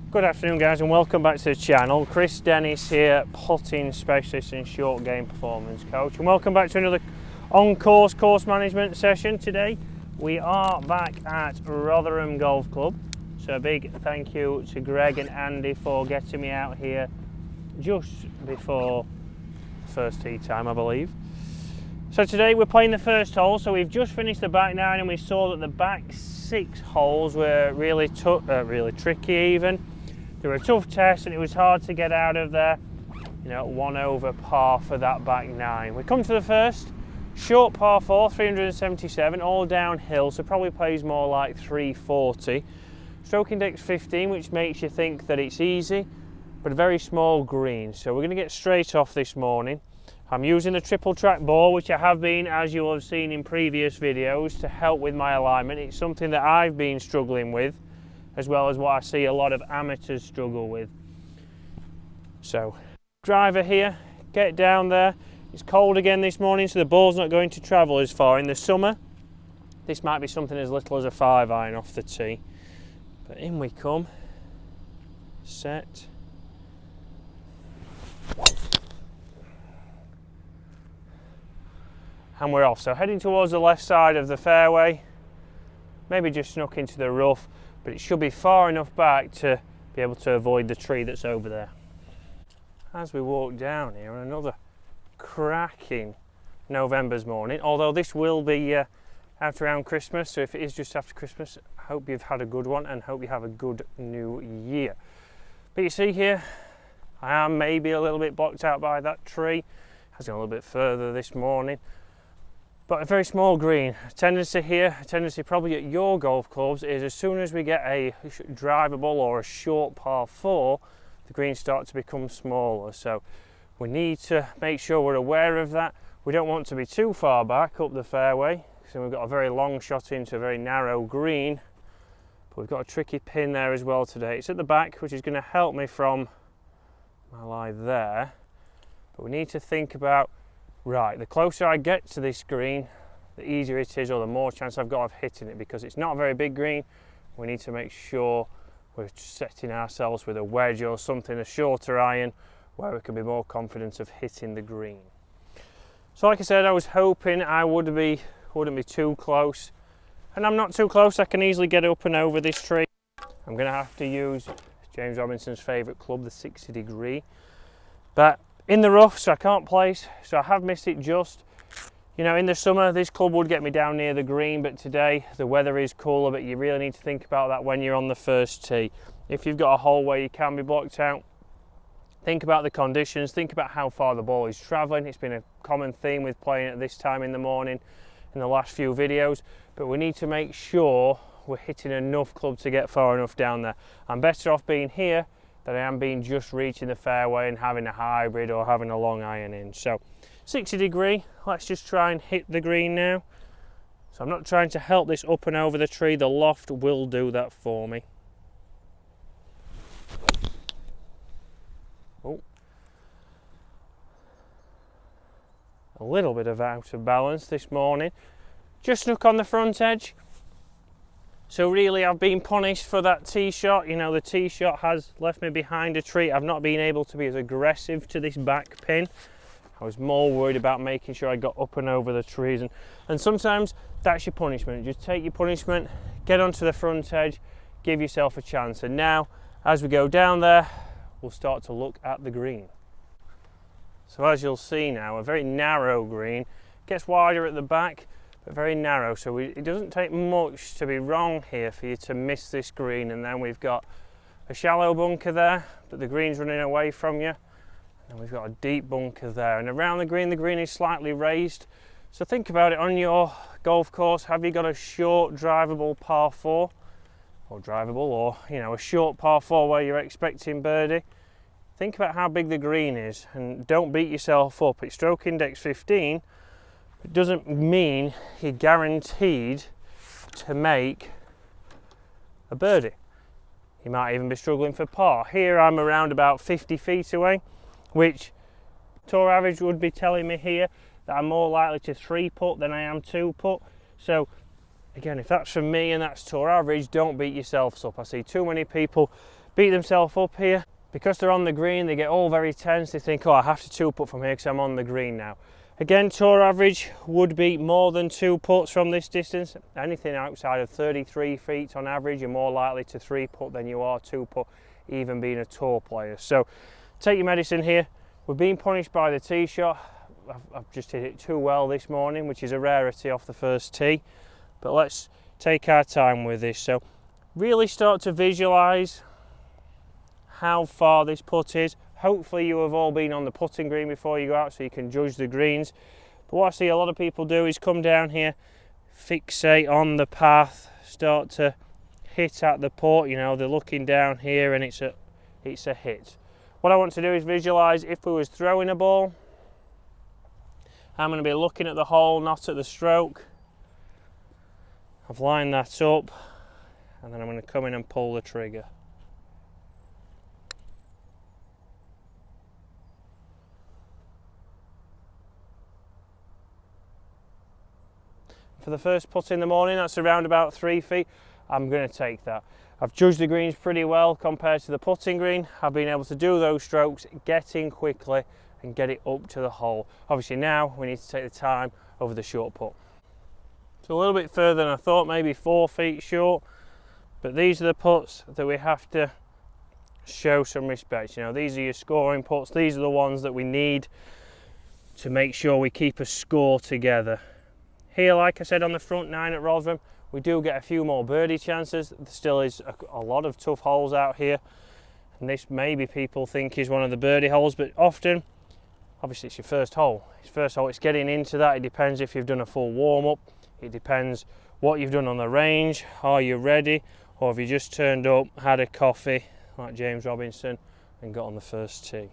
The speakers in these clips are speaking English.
Good afternoon guys and welcome back to the channel. Chris Dennis here, putting specialist and short game performance coach, and welcome back to another on-course course management session. Today we are back at Rotherham Golf Club, so a big thank you to Greg and Andy for getting me out here just before first tee time, I believe. So today we're playing the first hole, so we've just finished the back nine and we saw that the back 6 holes were really tricky even. They were a tough test and it was hard to get out of there. You know, 1 over par for that back 9. We come to the first, short par 4, 377, all downhill, so probably plays more like 340. Stroke index 15, which makes you think that it's easy, but a very small green. So we're going to get straight off this morning. I'm using a triple track ball, which I have been, as you will have seen in previous videos, to help with my alignment. It's something that I've been struggling with, as well as what I see a lot of amateurs struggle with. So, driver here, get down there. It's cold again this morning, so the ball's not going to travel as far. In the summer, this might be something as little as a 5-iron off the tee. But in we come, set. And we're off. So heading towards the left side of the fairway, maybe just snuck into the rough, but it should be far enough back to be able to avoid the tree that's over there. As we walk down here, another cracking November's morning, although this will be out around Christmas, so if it is just after Christmas, I hope you've had a good one and hope you have a good new year. But you see here, I am maybe a little bit blocked out by that tree. Has gone a little bit further this morning. But a very small green. A tendency probably at your golf clubs is as soon as we get a drivable or a short par 4, the greens start to become smaller. So we need to make sure we're aware of that. We don't want to be too far back up the fairway, so we've got a very long shot into a very narrow green. But we've got a tricky pin there as well today. It's at the back, which is going to help me from my lie there. But we need to think about, right, the closer I get to this green, the easier it is, or the more chance I've got of hitting it, because it's not a very big green. We need to make sure we're setting ourselves with a wedge or something, a shorter iron, where we can be more confident of hitting the green. So like I said, I was hoping I wouldn't be too close, and I'm not too close. I can easily get up and over this tree. I'm going to have to use James Robinson's favourite club, the 60 degree, but in the rough, so I can't place, so I have missed it just. You know, in the summer this club would get me down near the green, but today the weather is cooler, but you really need to think about that when you're on the first tee. If you've got a hole where you can be blocked out, think about the conditions, think about how far the ball is travelling. It's been a common theme with playing at this time in the morning in the last few videos, but we need to make sure we're hitting enough club to get far enough down there. I'm better off being here than I am being just reaching the fairway and having a hybrid or having a long iron in. So 60 degree, let's just try and hit the green now. So I'm not trying to help this up and over the tree, the loft will do that for me. Oh. A little bit of out of balance this morning. Just snuck on the front edge. So really I've been punished for that tee shot. You know, the tee shot has left me behind a tree. I've not been able to be as aggressive to this back pin. I was more worried about making sure I got up and over the trees, and sometimes that's your punishment. Just take your punishment, get onto the front edge, give yourself a chance. And now as we go down there, we'll start to look at the green. So as you'll see now, a very narrow green, gets wider at the back, but very narrow, so it doesn't take much to be wrong here for you to miss this green. And then we've got a shallow bunker there, but the green's running away from you, and we've got a deep bunker there, and around the green is slightly raised. So think about it on your golf course. Have you got a short drivable par 4, or drivable, or you know, a short par 4 where you're expecting birdie? Think about how big the green is and don't beat yourself up. It's stroke index 15. It doesn't mean you're guaranteed to make a birdie. You might even be struggling for par. Here I'm around about 50 feet away, which tour average would be telling me here that I'm more likely to 3-putt than I am 2-putt. So again, if that's for me and that's tour average, don't beat yourselves up. I see too many people beat themselves up here. Because they're on the green, they get all very tense. They think, oh, I have to 2-putt from here because I'm on the green now. Again, tour average would be more than 2 putts from this distance. Anything outside of 33 feet on average, you're more likely to 3-putt than you are 2-putt, even being a tour player. So take your medicine here. We're being punished by the tee shot. I've just hit it too well this morning, which is a rarity off the first tee. But let's take our time with this. So really start to visualise how far this putt is. Hopefully you have all been on the putting green before you go out so you can judge the greens. But what I see a lot of people do is come down here, fixate on the path, start to hit at the putt. You know, they're looking down here and it's a hit. What I want to do is visualise if we was throwing a ball. I'm going to be looking at the hole, not at the stroke. I've lined that up and then I'm going to come in and pull the trigger. For the first putt in the morning, that's around about 3 feet. I'm going to take that. I've judged the greens pretty well compared to the putting green. I've been able to do those strokes, get in quickly and get it up to the hole. Obviously now we need to take the time over the short putt. So a little bit further than I thought, maybe 4 feet short, but these are the putts that we have to show some respect. You know, these are your scoring putts. These are the ones that we need to make sure we keep a score together. Here, like I said, on the front 9 at Rotherham, we do get a few more birdie chances. There still is a lot of tough holes out here, and this maybe people think is one of the birdie holes, but often, obviously it's your first hole. It's getting into that. It depends if you've done a full warm-up. It depends what you've done on the range. Are you ready? Or have you just turned up, had a coffee, like James Robinson, and got on the first tee?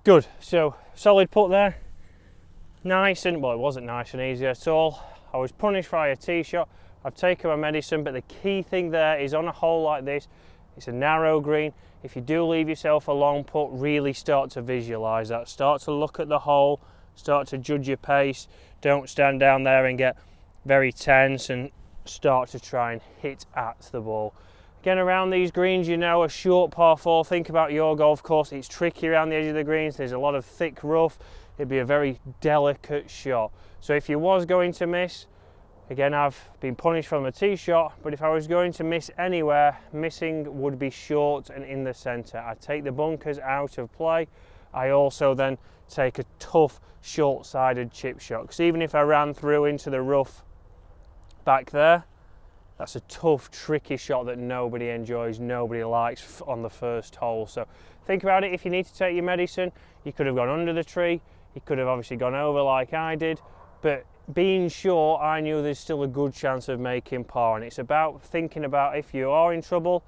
Good, so solid putt there. Nice and, well, it wasn't nice and easy at all. I was punished by a tee shot. I've taken my medicine, but the key thing there is on a hole like this, it's a narrow green. If you do leave yourself a long putt, really start to visualise that. Start to look at the hole, start to judge your pace. Don't stand down there and get very tense and start to try and hit at the ball. Again, around these greens, you know, a short par 4, think about your golf course. It's tricky around the edge of the greens. There's a lot of thick rough. It'd be a very delicate shot. So if you was going to miss, again, I've been punished from a tee shot, but if I was going to miss anywhere, missing would be short and in the centre. I take the bunkers out of play. I also then take a tough, short-sided chip shot. Because even if I ran through into the rough back there, that's a tough, tricky shot that nobody enjoys, nobody likes on the first hole. So think about it. If you need to take your medicine, you could have gone under the tree. You could have obviously gone over like I did. But being sure, I knew there's still a good chance of making par. And it's about thinking about if you are in trouble,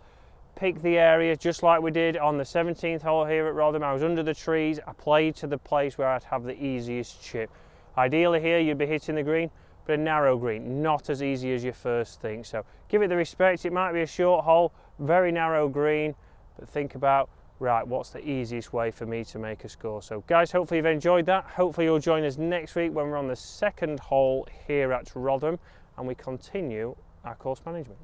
pick the area just like we did on the 17th hole here at Rotherham. I was under the trees. I played to the place where I'd have the easiest chip. Ideally here, you'd be hitting the green, but a narrow green, not as easy as you first think. So give it the respect. It might be a short hole, very narrow green, but think about, right, what's the easiest way for me to make a score? So guys, hopefully you've enjoyed that. Hopefully you'll join us next week when we're on the second hole here at Rotherham and we continue our course management.